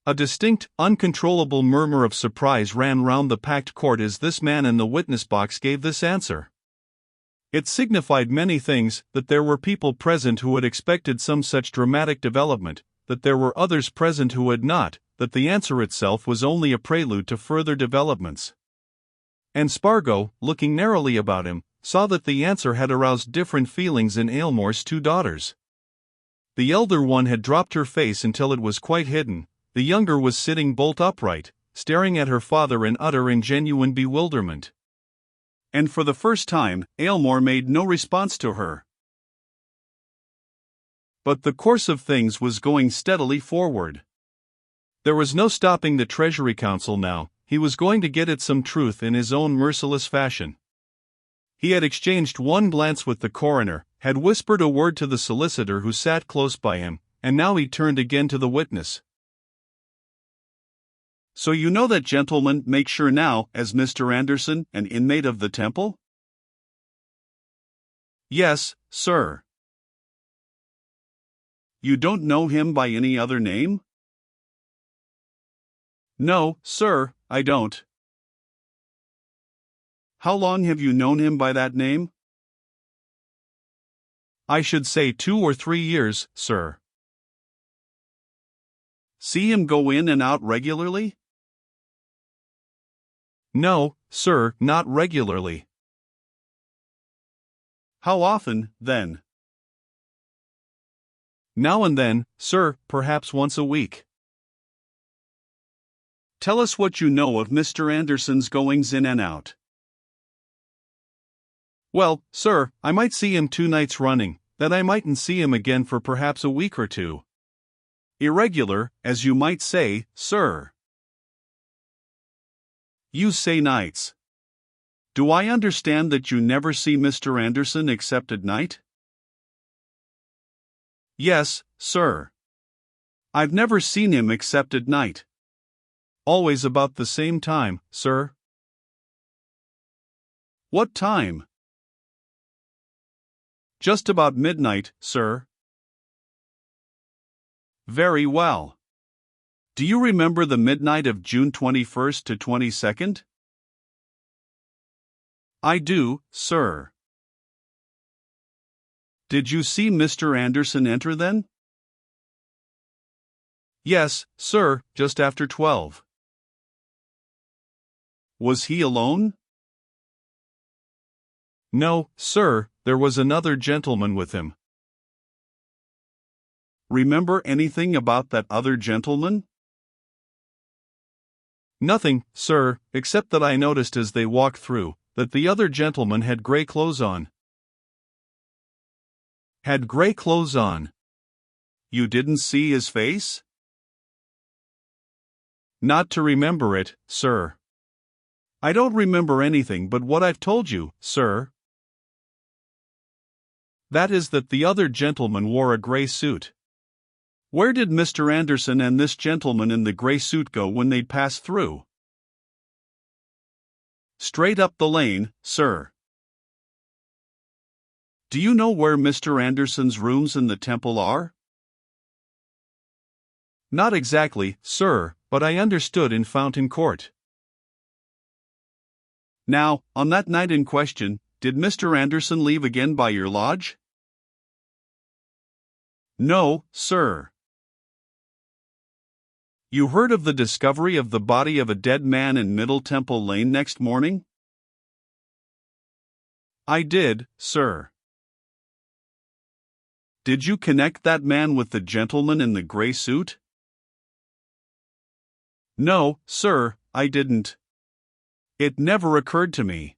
A distinct, uncontrollable murmur of surprise ran round the packed court as this man in the witness box gave this answer. It signified many things: that there were people present who had expected some such dramatic development, that there were others present who had not, that the answer itself was only a prelude to further developments. And Spargo, looking narrowly about him, saw that the answer had aroused different feelings in Aylmore's two daughters. The elder one had dropped her face until it was quite hidden. The younger was sitting bolt upright, staring at her father in utter and genuine bewilderment. And for the first time, Aylmore made no response to her. But the course of things was going steadily forward. There was no stopping the Treasury Counsel now. He was going to get at some truth in his own merciless fashion. He had exchanged one glance with the coroner, had whispered a word to the solicitor who sat close by him, and now he turned again to the witness. "So you know that gentleman, make sure now, as Mr. Anderson, an inmate of the Temple?" "Yes, sir." "You don't know him by any other name?" "No, sir, I don't." "How long have you known him by that name?" "I should say 2 or 3 years, sir." "See him go in and out regularly?" "No, sir, not regularly." "How often, then?" "Now and then, sir, perhaps once a week." "Tell us what you know of Mr. Anderson's goings in and out." "Well, sir, I might see him 2 nights running, then I mightn't see him again for perhaps a week or 2. Irregular, as you might say, sir." "You say nights. Do I understand that you never see Mr. Anderson except at night?" "Yes, sir. I've never seen him except at night. Always about the same time, sir." "What time?" "Just about midnight, sir." "Very well. Do you remember the midnight of June 21st to 22nd? "I do, sir." "Did you see Mr. Anderson enter then?" "Yes, sir, just after 12. "Was he alone?" "No, sir, there was another gentleman with him." "Remember anything about that other gentleman?" "Nothing, sir, except that I noticed as they walked through, that the other gentleman had gray clothes on." "Had gray clothes on. You didn't see his face?" "Not to remember it, sir." "I don't remember anything but what I've told you, sir." "That is that the other gentleman wore a gray suit." "Where did Mr. Anderson and this gentleman in the gray suit go when they passed through?" "Straight up the lane, sir." "Do you know where Mr. Anderson's rooms in the Temple are?" "Not exactly, sir, but I understood in Fountain Court." "Now, on that night in question, did Mr. Anderson leave again by your lodge?" "No, sir." "You heard of the discovery of the body of a dead man in Middle Temple Lane next morning?" "I did, sir." "Did you connect that man with the gentleman in the gray suit?" "No, sir, I didn't. It never occurred to me.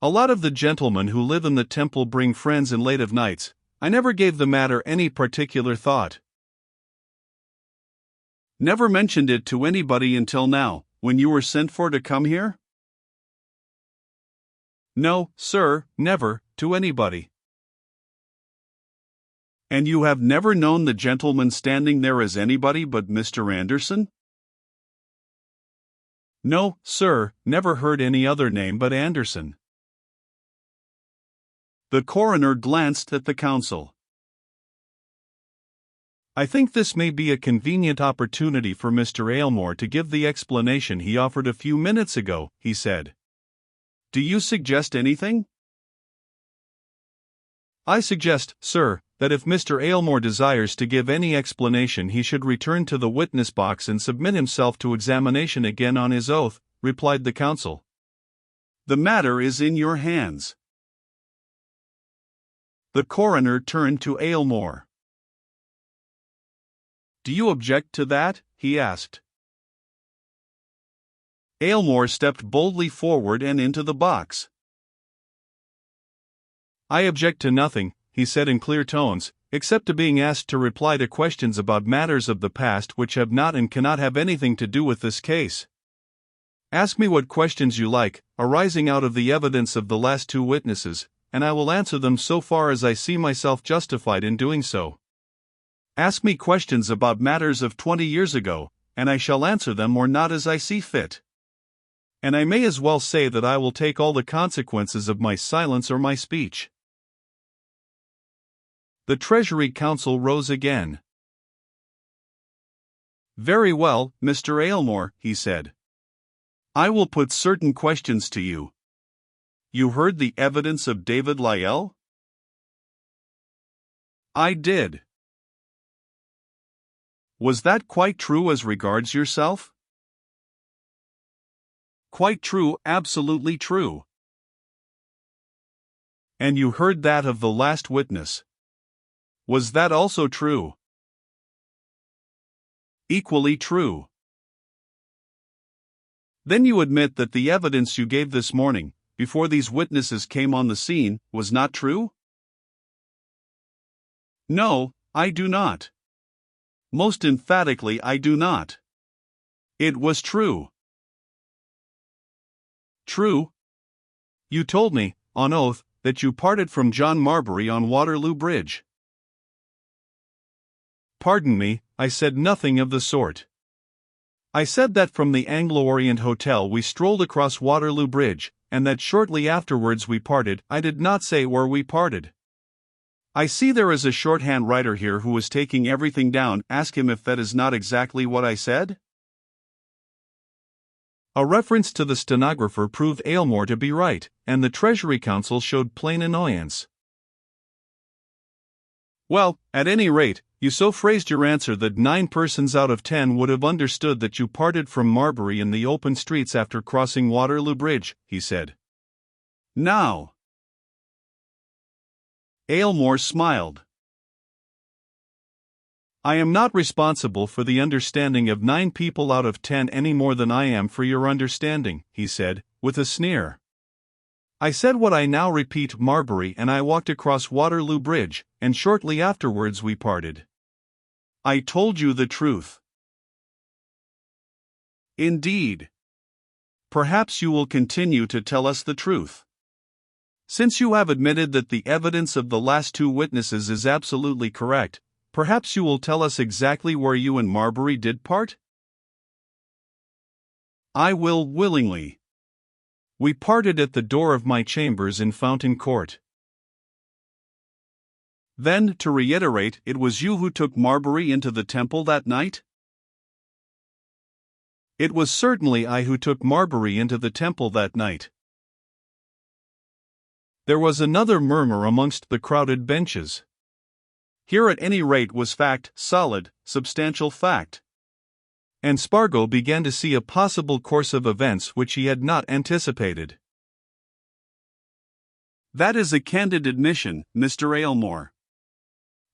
A lot of the gentlemen who live in the Temple bring friends in late of nights. I never gave the matter any particular thought." "Never mentioned it to anybody until now, when you were sent for to come here?" "No, sir, never, to anybody." "And you have never known the gentleman standing there as anybody but Mr. Anderson?" "No, sir, never heard any other name but Anderson." The coroner glanced at the counsel. I think this may be a convenient opportunity for Mr. Aylmore to give the explanation he offered a few minutes ago, he said. Do you suggest anything? I suggest, sir, that if Mr. Aylmore desires to give any explanation he should return to the witness box and submit himself to examination again on his oath, replied the counsel. The matter is in your hands. The coroner turned to Aylmore. Do you object to that? He asked. Aylmore stepped boldly forward and into the box. I object to nothing, he said in clear tones, except to being asked to reply to questions about matters of the past which have not and cannot have anything to do with this case. Ask me what questions you like, arising out of the evidence of the last two witnesses, and I will answer them so far as I see myself justified in doing so. Ask me questions about matters of 20 years ago, and I shall answer them or not as I see fit. And I may as well say that I will take all the consequences of my silence or my speech. The Treasury Counsel rose again. Very well, Mr. Aylmore, he said. I will put certain questions to you. You heard the evidence of David Lyell? I did. Was that quite true as regards yourself? Quite true, absolutely true. And you heard that of the last witness. Was that also true? Equally true. Then you admit that the evidence you gave this morning, before these witnesses came on the scene, was not true? No, I do not. Most emphatically, I do not. It was true. True? You told me, on oath, that you parted from John Marbury on Waterloo Bridge. Pardon me, I said nothing of the sort. I said that from the Anglo-Orient Hotel we strolled across Waterloo Bridge, and that shortly afterwards we parted. I did not say where we parted. I see there is a shorthand writer here who is taking everything down. Ask him if that is not exactly what I said. A reference to the stenographer proved Aylmore to be right, and the Treasury Counsel showed plain annoyance. Well, at any rate, you so phrased your answer that 9 persons out of 10 would have understood that you parted from Marbury in the open streets after crossing Waterloo Bridge, he said. Now. Aylmore smiled. I am not responsible for the understanding of 9 people out of 10 any more than I am for your understanding, he said, with a sneer. I said what I now repeat: Marbury and I walked across Waterloo Bridge, and shortly afterwards we parted. I told you the truth. Indeed. Perhaps you will continue to tell us the truth. Since you have admitted that the evidence of the last 2 witnesses is absolutely correct, perhaps you will tell us exactly where you and Marbury did part? I will willingly. We parted at the door of my chambers in Fountain Court. Then, to reiterate, it was you who took Marbury into the Temple that night? It was certainly I who took Marbury into the Temple that night. There was another murmur amongst the crowded benches. Here at any rate was fact, solid, substantial fact. And Spargo began to see a possible course of events which he had not anticipated. That is a candid admission, Mr. Aylmore.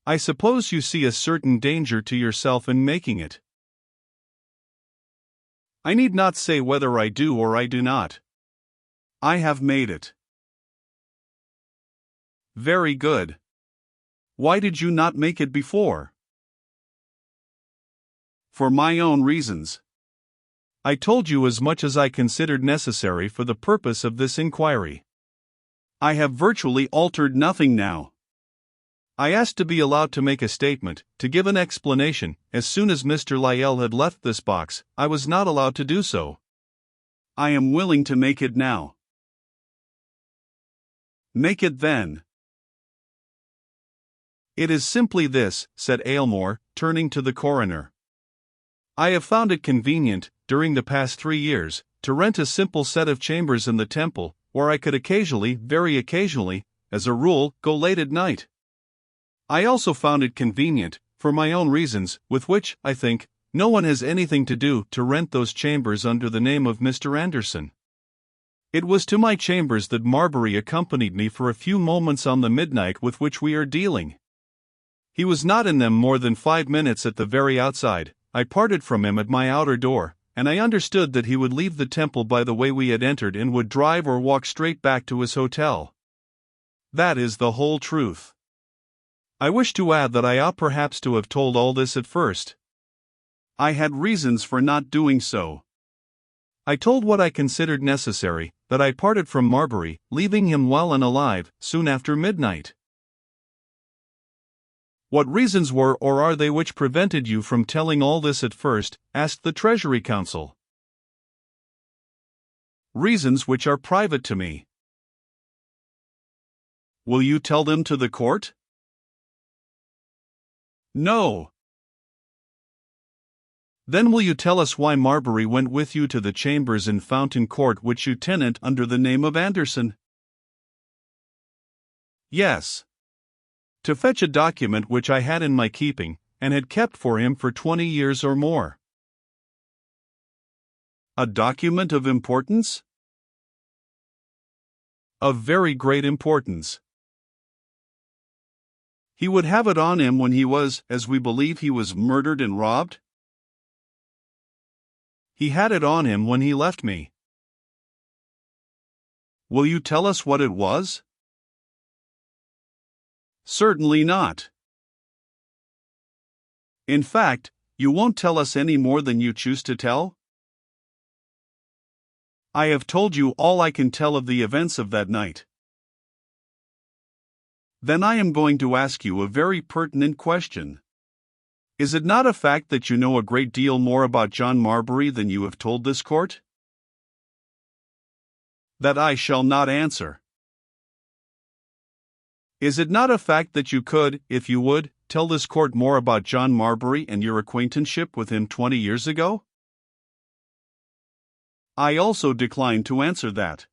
I suppose you see a certain danger to yourself in making it. I need not say whether I do or I do not. I have made it. Very good. Why did you not make it before? For my own reasons. I told you as much as I considered necessary for the purpose of this inquiry. I have virtually altered nothing now. I asked to be allowed to make a statement, to give an explanation. As soon as Mr. Lyell had left this box, I was not allowed to do so. I am willing to make it now. Make it then. It is simply this, said Aylmore, turning to the coroner. "I have found it convenient, during the past 3 years, to rent a simple set of chambers in the temple, where I could occasionally, very occasionally, as a rule, go late at night. I also found it convenient, for my own reasons, with which, I think, no one has anything to do, to rent those chambers under the name of Mr. Anderson. It was to my chambers that Marbury accompanied me for a few moments on the midnight with which we are dealing. He was not in them more than 5 minutes at the very outside. I parted from him at my outer door, and I understood that he would leave the temple by the way we had entered and would drive or walk straight back to his hotel. That is the whole truth. I wish to add that I ought perhaps to have told all this at first. I had reasons for not doing so. I told what I considered necessary, that I parted from Marbury, leaving him well and alive, soon after midnight. What reasons were or are they which prevented you from telling all this at first?" asked the Treasury Counsel. "Reasons which are private to me." "Will you tell them to the court?" "No." "Then will you tell us why Marbury went with you to the chambers in Fountain Court which you tenant under the name of Anderson?" "Yes. To fetch a document which I had in my keeping, and had kept for him for 20 years or more." "A document of importance?" "Of very great importance. He would have it on him when he was, as we believe, he was murdered and robbed?" "He had it on him when he left me." "Will you tell us what it was?" "Certainly not." "In fact, you won't tell us any more than you choose to tell?" "I have told you all I can tell of the events of that night." "Then I am going to ask you a very pertinent question. Is it not a fact that you know a great deal more about John Marbury than you have told this court?" "That I shall not answer." "Is it not a fact that you could, if you would, tell this court more about John Marbury and your acquaintanceship with him 20 years ago?" "I also decline to answer that."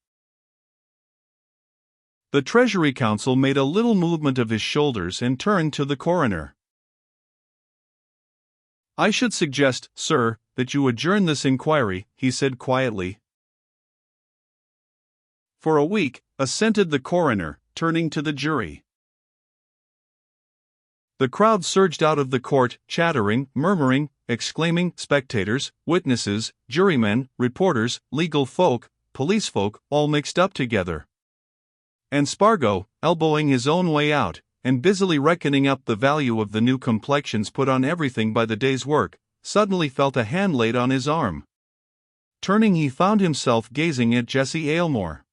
The Treasury Counsel made a little movement of his shoulders and turned to the coroner. "I should suggest, sir, that you adjourn this inquiry," he said quietly. "For a week," assented the coroner, turning to the jury. The crowd surged out of the court, chattering, murmuring, exclaiming, spectators, witnesses, jurymen, reporters, legal folk, police folk, all mixed up together. And Spargo, elbowing his own way out, and busily reckoning up the value of the new complexions put on everything by the day's work, suddenly felt a hand laid on his arm. Turning, he found himself gazing at Jessie Aylmore.